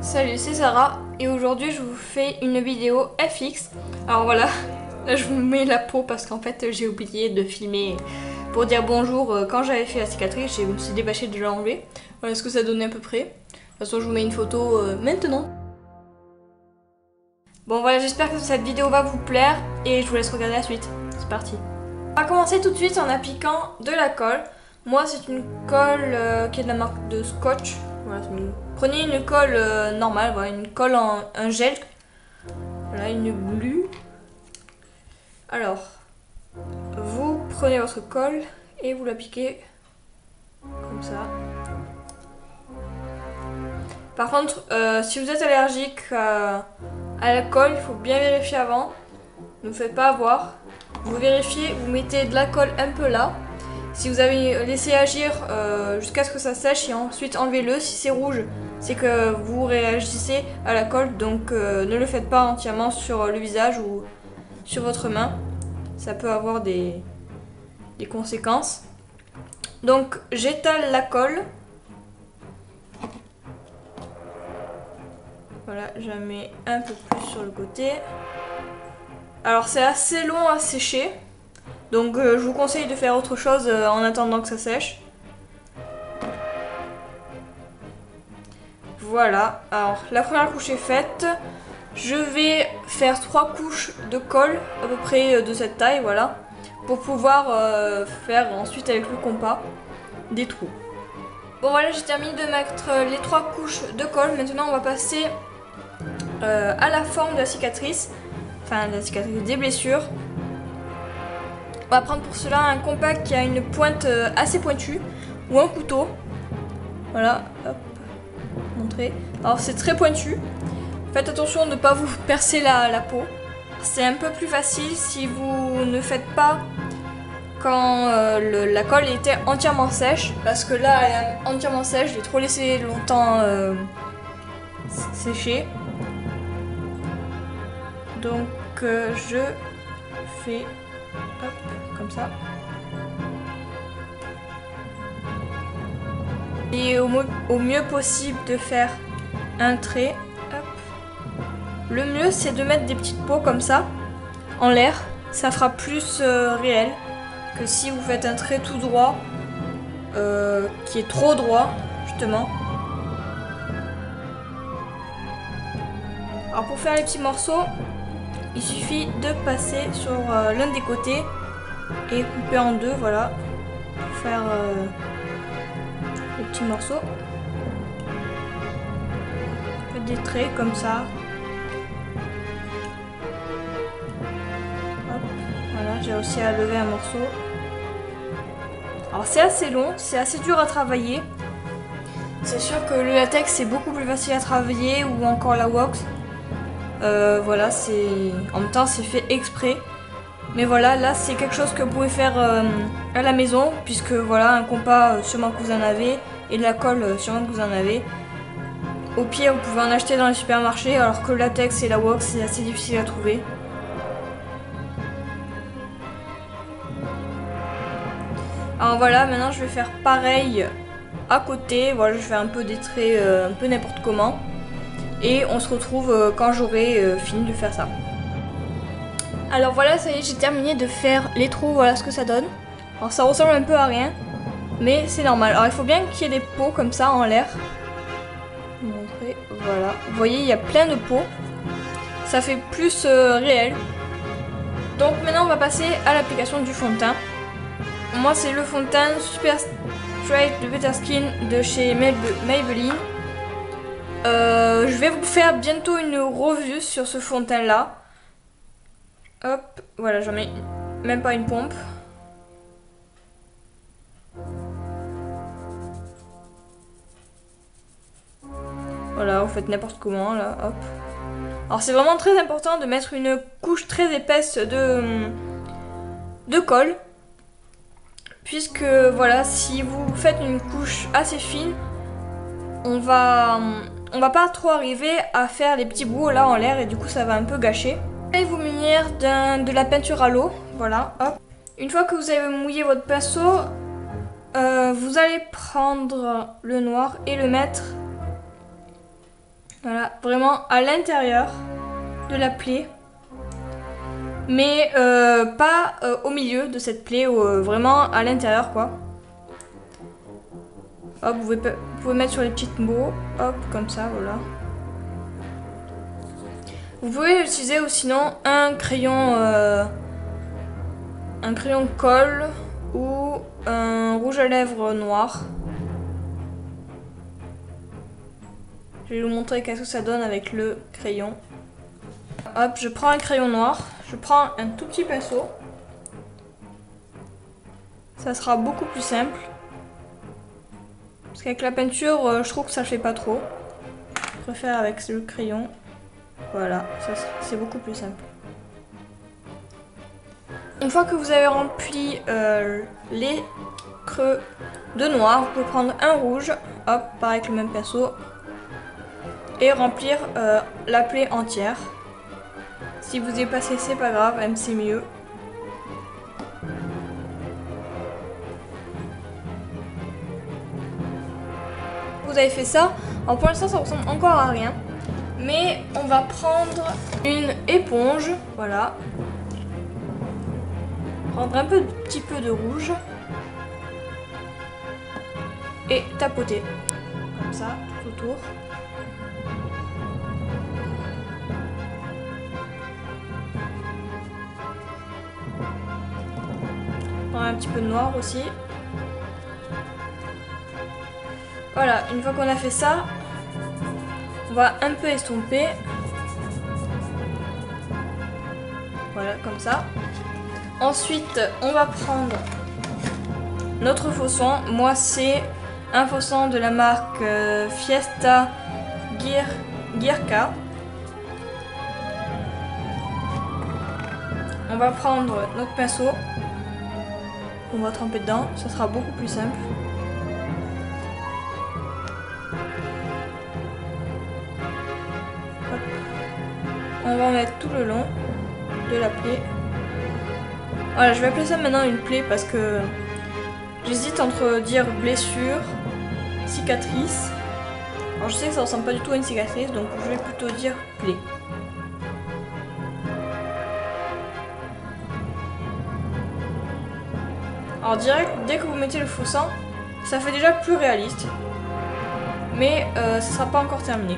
Salut, c'est Sarah et aujourd'hui je vous fais une vidéo FX. Alors voilà, là je vous mets la peau parce qu'en fait j'ai oublié de filmer pour dire bonjour quand j'avais fait la cicatrice. Je me suis dépêchée de l'enlever. Voilà ce que ça donnait à peu près. De toute façon je vous mets une photo maintenant. Bon voilà, j'espère que cette vidéo va vous plaire et je vous laisse regarder la suite. C'est parti. On va commencer tout de suite en appliquant de la colle. Moi c'est une colle qui est de la marque de Scotch. Voilà, prenez une colle normale, voilà, une colle en un gel. Voilà, une glue. Alors, vous prenez votre colle et vous l'appliquez comme ça. Par contre, si vous êtes allergique à la colle, il faut bien vérifier avant. Ne vous faites pas avoir. Vous vérifiez, vous mettez de la colle un peu là. Si vous avez laissé agir jusqu'à ce que ça sèche et ensuite enlevez-le. Si c'est rouge, c'est que vous réagissez à la colle. Donc ne le faites pas entièrement sur le visage ou sur votre main. Ça peut avoir des conséquences. Donc j'étale la colle. Voilà, j'en mets un peu plus sur le côté. Alors c'est assez long à sécher. Donc je vous conseille de faire autre chose en attendant que ça sèche. Voilà, alors la première couche est faite. Je vais faire 3 couches de colle à peu près de cette taille, voilà. Pour pouvoir faire ensuite avec le compas des trous. Bon voilà, j'ai terminé de mettre les 3 couches de colle. Maintenant on va passer à la forme de la cicatrice. Enfin de la cicatrice des blessures. On va prendre pour cela un compas qui a une pointe assez pointue ou un couteau. Voilà, hop, montrer. Alors c'est très pointu. Faites attention de ne pas vous percer la peau. C'est un peu plus facile si vous ne faites pas quand la colle était entièrement sèche. Parce que là elle est entièrement sèche, je l'ai trop laissé longtemps sécher. Donc je fais hop, comme ça. Et au mieux possible de faire un trait. Hop. Le mieux c'est de mettre des petites peaux comme ça en l'air. Ça fera plus réel que si vous faites un trait tout droit qui est trop droit justement. Alors pour faire les petits morceaux, il suffit de passer sur l'un des côtés et couper en deux, voilà, pour faire les petits morceaux. Faites des traits comme ça. Hop, voilà, j'ai aussi à lever un morceau. Alors c'est assez long, c'est assez dur à travailler. C'est sûr que le latex c'est beaucoup plus facile à travailler ou encore la wax. Voilà, c'est en même temps c'est fait exprès. Mais voilà, là c'est quelque chose que vous pouvez faire à la maison, puisque voilà, un compas sûrement que vous en avez, et de la colle sûrement que vous en avez. Au pire, vous pouvez en acheter dans les supermarchés, alors que le latex et la wax c'est assez difficile à trouver. Alors voilà, maintenant je vais faire pareil à côté. Voilà, je fais un peu des traits, un peu n'importe comment. Et on se retrouve quand j'aurai fini de faire ça. Alors voilà, ça y est, j'ai terminé de faire les trous, voilà ce que ça donne. Alors ça ressemble un peu à rien, mais c'est normal. Alors il faut bien qu'il y ait des pots comme ça en l'air. Montrer, voilà. Vous voyez, il y a plein de pots. Ça fait plus réel. Donc maintenant on va passer à l'application du fond de teint. Moi c'est le fond de teint Super Straight de Better Skin de chez Maybelline. Je vais vous faire bientôt une revue sur ce fond de teint là. Hop, voilà, j'en mets même pas une pompe. Voilà, vous faites n'importe comment là, hop. Alors c'est vraiment très important de mettre une couche très épaisse de colle. Puisque voilà, si vous faites une couche assez fine, on va pas trop arriver à faire les petits bouts là en l'air et du coup ça va un peu gâcher. Allez vous munir de la peinture à l'eau, voilà, hop. Une fois que vous avez mouillé votre pinceau, vous allez prendre le noir et le mettre Voilà, vraiment à l'intérieur de la plaie. Mais pas au milieu de cette plaie, vraiment à l'intérieur quoi. Hop, vous pouvez mettre sur les petites mots, hop, comme ça, voilà. Vous pouvez utiliser ou sinon un crayon colle ou un rouge à lèvres noir. Je vais vous montrer qu'est-ce que ça donne avec le crayon. Hop, je prends un crayon noir, je prends un tout petit pinceau. Ça sera beaucoup plus simple. Parce qu'avec la peinture, je trouve que ça ne fait pas trop. Je préfère avec le crayon. Voilà, c'est beaucoup plus simple. Une fois que vous avez rempli les creux de noir, vous pouvez prendre un rouge, hop, pareil avec le même pinceau, et remplir la plaie entière. Si vous y passez, c'est pas grave, même c'est mieux. Vous avez fait ça, alors pour l'instant ça ressemble encore à rien, mais on va prendre une éponge, voilà. Prendre un petit peu de rouge et tapoter comme ça tout autour. Prendre un petit peu de noir aussi. Voilà, une fois qu'on a fait ça, on va un peu estomper. Voilà, comme ça. Ensuite, on va prendre notre faux-sang. Moi, c'est un faux-sang de la marque Fiesta Girka. On va prendre notre pinceau. On va tremper dedans. Ça sera beaucoup plus simple. Hop. On va en mettre tout le long de la plaie. Voilà, je vais appeler ça maintenant une plaie parce que j'hésite entre dire blessure, cicatrice. Alors je sais que ça ressemble pas du tout à une cicatrice, donc je vais plutôt dire plaie. Alors direct, dès que vous mettez le faux sang, ça fait déjà plus réaliste. Mais ça sera pas encore terminé.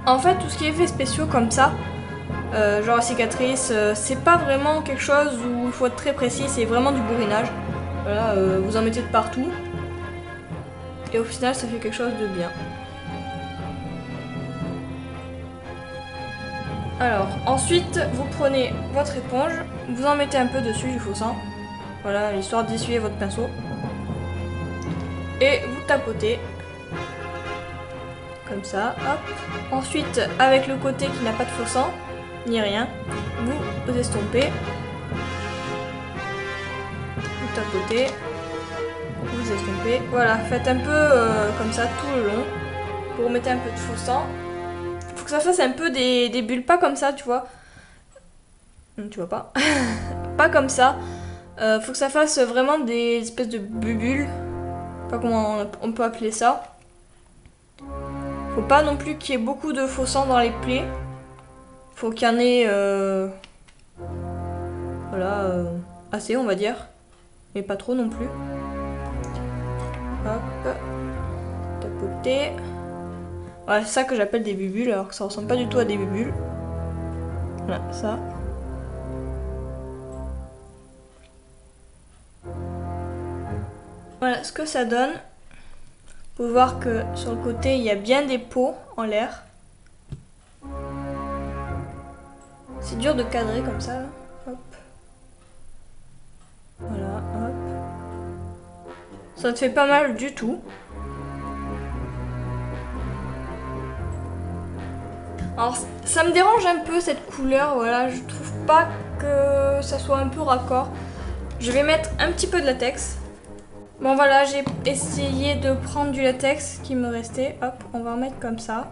En fait, tout ce qui est effets spéciaux comme ça, genre la cicatrice, c'est pas vraiment quelque chose où il faut être très précis, c'est vraiment du bourrinage. Voilà, vous en mettez de partout. Et au final, ça fait quelque chose de bien. Alors, ensuite, vous prenez votre éponge, vous en mettez un peu dessus du faux sang. Voilà, histoire d'essuyer votre pinceau. Et vous tapotez. Comme ça, hop. Ensuite, avec le côté qui n'a pas de faux sang, ni rien, vous estompez. Vous tapotez. Vous estompez. Voilà, faites un peu comme ça tout le long. Vous remettez un peu de faux sang. Faut que ça fasse un peu des bulles, pas comme ça, tu vois. Tu vois pas. Pas comme ça. Faut que ça fasse vraiment des espèces de bulles. Pas comment on peut appeler ça. Faut pas non plus qu'il y ait beaucoup de faux sang dans les plaies. Faut qu'il y en ait voilà, assez on va dire. Mais pas trop non plus. Hop. Tapoter. Voilà, c'est ça que j'appelle des bulles alors que ça ressemble pas du tout à des bulles. Voilà, ça. Voilà ce que ça donne. Vous pouvez voir que sur le côté, il y a bien des pots en l'air. C'est dur de cadrer comme ça. Là. Hop. Voilà, hop. Ça ne fait pas mal du tout. Alors, ça me dérange un peu cette couleur. Voilà, je trouve pas que ça soit un peu raccord. Je vais mettre un petit peu de latex. Bon voilà, j'ai essayé de prendre du latex qui me restait. Hop, on va en mettre comme ça.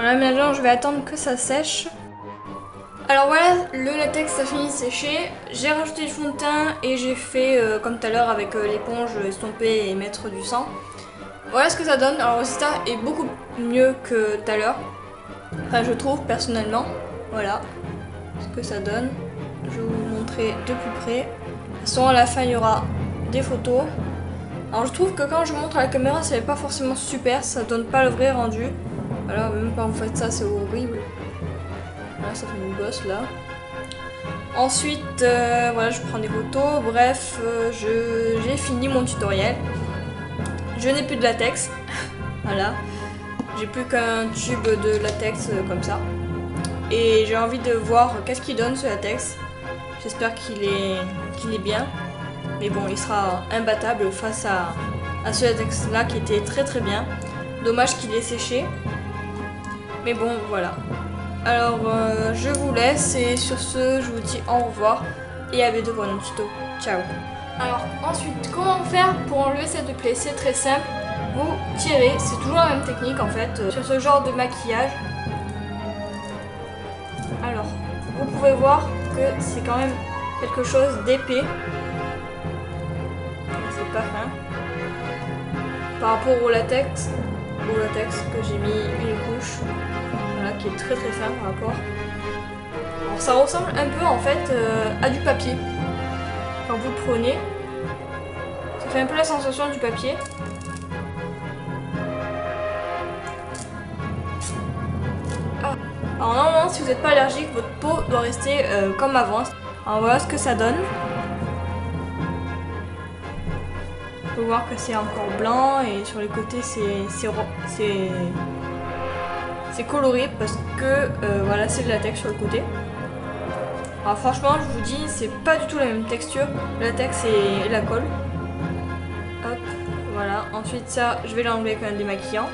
Voilà, maintenant je vais attendre que ça sèche. Alors voilà, le latex a fini de sécher. J'ai rajouté du fond de teint et j'ai fait comme tout à l'heure avec l'éponge estomper et mettre du sang. Voilà ce que ça donne. Alors le résultat est beaucoup mieux que tout à l'heure. Enfin je trouve personnellement. Voilà ce que ça donne. Je vais vous montrer de plus près. De toute façon à la fin il y aura des photos. Alors je trouve que quand je montre à la caméra c'est pas forcément super. Ça donne pas le vrai rendu. Voilà, même quand vous faites ça c'est horrible. Voilà, ça fait une gosse là. Ensuite, voilà, je prends des photos. Bref, j'ai fini mon tutoriel. Je n'ai plus de latex. Voilà. J'ai plus qu'un tube de latex comme ça. Et j'ai envie de voir qu'est-ce qu'il donne ce latex. J'espère qu'il est bien. Mais bon, il sera imbattable face à ce latex là qui était très très bien. Dommage qu'il ait séché. Mais bon, voilà. Alors, je vous laisse et sur ce, je vous dis au revoir et à bientôt pour un tuto. Ciao. Alors, ensuite, comment faire pour enlever cette plaie? C'est très simple. Vous tirez, c'est toujours la même technique en fait, sur ce genre de maquillage. Alors, vous pouvez voir que c'est quand même quelque chose d'épais. C'est pas fin. Par rapport au latex que j'ai mis une couche. Voilà, qui est très très fin par rapport. Alors ça ressemble un peu en fait à du papier. Quand vous le prenez, ça fait un peu la sensation du papier. Ah. Alors normalement si vous n'êtes pas allergique, votre peau doit rester comme avant. Alors voilà ce que ça donne. On peut voir que c'est encore blanc et sur les côtés c'est coloré parce que voilà, c'est de latex sur le côté. Alors franchement je vous dis c'est pas du tout la même texture, le latex et la colle. Hop, voilà, ensuite ça je vais l'enlever avec un démaquillant.